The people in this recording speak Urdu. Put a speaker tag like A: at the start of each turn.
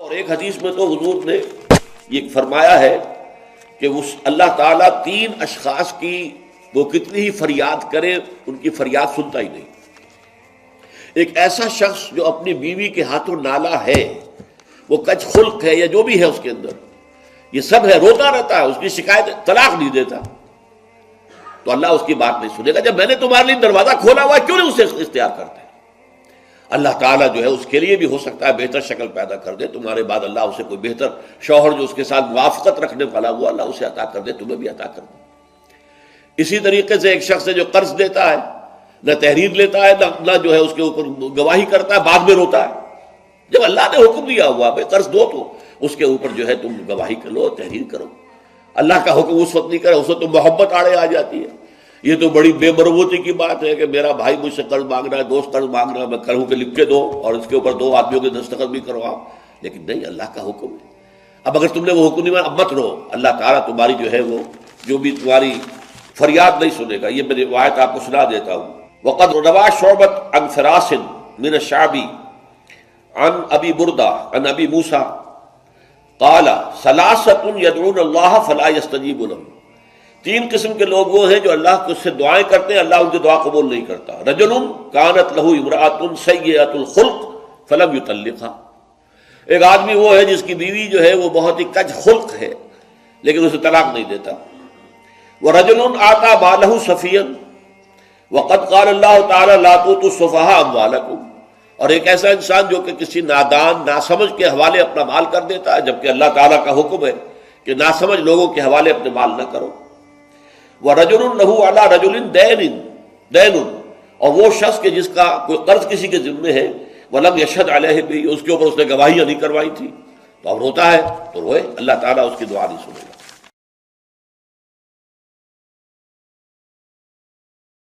A: اور ایک حدیث میں تو حضور نے یہ فرمایا ہے کہ اس اللہ تعالیٰ 3 اشخاص کی وہ کتنی ہی فریاد کرے ان کی فریاد سنتا ہی نہیں۔ ایک ایسا شخص جو اپنی بیوی کے ہاتھوں نالا ہے، وہ کج خلق ہے یا جو بھی ہے اس کے اندر، یہ سب ہے، روتا رہتا ہے، اس کی شکایت طلاق نہیں دیتا، تو اللہ اس کی بات نہیں سنے گا۔ جب میں نے تمہارے لیے دروازہ کھولا ہوا ہے، کیوں نہیں اسے اختیار کرتے؟ اللہ تعالیٰ جو ہے اس کے لیے بھی ہو سکتا ہے بہتر شکل پیدا کر دے، تمہارے بعد اللہ اسے کوئی بہتر شوہر جو اس کے ساتھ موافقت رکھنے والا ہوا، اللہ اسے عطا کر دے، تمہیں بھی عطا کر دے۔ اسی طریقے سے ایک شخص ہے جو قرض دیتا ہے، نہ تحریر لیتا ہے، نہ جو ہے اس کے اوپر گواہی کرتا ہے، بعد میں روتا ہے۔ جب اللہ نے حکم دیا ہوا بھائی قرض دو تو اس کے اوپر جو ہے تم گواہی کر لو، تحریر کرو۔ اللہ کا حکم اس وقت نہیں کرے، اس وقت تو محبت آڑے آ جاتی ہے۔ یہ تو بڑی بے مربوطی کی بات ہے کہ میرا بھائی مجھ سے قرض مانگ رہا ہے، دوست قرض مانگ رہا ہے، میں کہوں کہ لکھ کے دو اور اس کے اوپر 2 آدمیوں کے دستخط بھی کرواؤ، لیکن نہیں، اللہ کا حکم ہے۔ اب اگر تم نے وہ حکم نہیں مانا، اب مت رو، اللہ تعالیٰ تمہاری جو ہے وہ جو بھی تمہاری فریاد نہیں سنے گا۔ یہ میں روایت آپ کو سنا دیتا ہوں۔ وقد روى شعبة عن فراس من الشعبي عن ابی بردہ عن ابی موسیٰ قال ثلاثة يدعون الله فلا يستجيب لهم۔ 3 قسم کے لوگ وہ ہیں جو اللہ کو سے دعائیں کرتے ہیں، اللہ ان کی دعا قبول نہیں کرتا۔ رجل كانت له امرأة سيئة الخلق فلم يطلقها، ایک آدمی وہ ہے جس کی بیوی جو ہے وہ بہت ہی کج خلق ہے لیکن اسے طلاق نہیں دیتا۔ ورجل آتى ماله سفيا وقد قال الله تعالى لا تؤتوا السفهاء اموالكم، اور ایک ایسا انسان جو کہ کسی نادان ناسمجھ کے حوالے اپنا مال کر دیتا ہے، جبکہ اللہ تعالیٰ کا حکم ہے کہ ناسمجھ لوگوں کے حوالے اپنے مال نہ کرو۔ وَرَجُلٌ لَهُ عَلَى رَجُلٍ دَيْنٌ، اور وہ شخص کہ جس کا کوئی قرض کسی کے ذمے ہے، وَلَمْ يَشْهَدْ عَلَيْهِ بِهِ، اس کے اوپر اس نے گواہیاں نہیں کروائی تھی، تو اب روتا ہے تو روئے، اللہ تعالیٰ اس کی دعا نہیں سنے گا۔